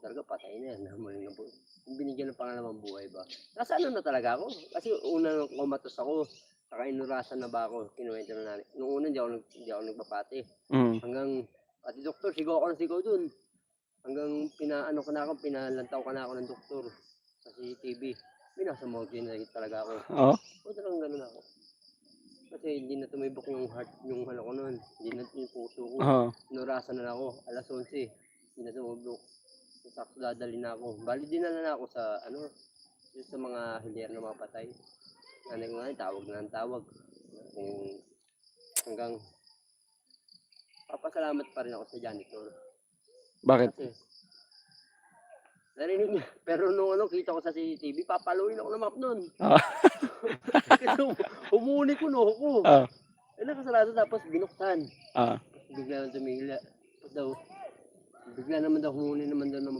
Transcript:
talaga patay na yan, namuling na buhay. Kung binigyan ng pangalawang buhay ba? Nasa ano na talaga ako, kasi una nung kumatos ako, saka inurasan na ba ako, kinuwento na nanay. Nung una hindi ako nagpapati. Hanggang, pati doktor, sigaw ako ng sigaw dun. Hanggang pinaano ko na ako, pinalantaw ka na ako ng doktor sa CCTV. Minasamonti na talaga ako. Oo. O talagang ganun ako. Kasi hindi na tumibok yung heart, yung ano ko noon. Hindi na yung puso ko. Oo. Inurasan na ako, alas 11. Hindi na tumibok. Sakto dadali na ako. Bali dinala na ako sa ano, sa mga hilyer na mga patay. Nanay ko nga, tawag na ang tawag. Hanggang papasalamat pa rin ako sa janitor. Bakit? Kasi narinig niya. Pero nung ano, kita ko sa CCTV, papaluin ako ng map nun. Oo. Kasi umuni ko, no ako. Oo. Eh, nakasarado tapos binuksan. Oo. Bigla nang tumigil. Daw, bigla naman daw humuni naman daw ng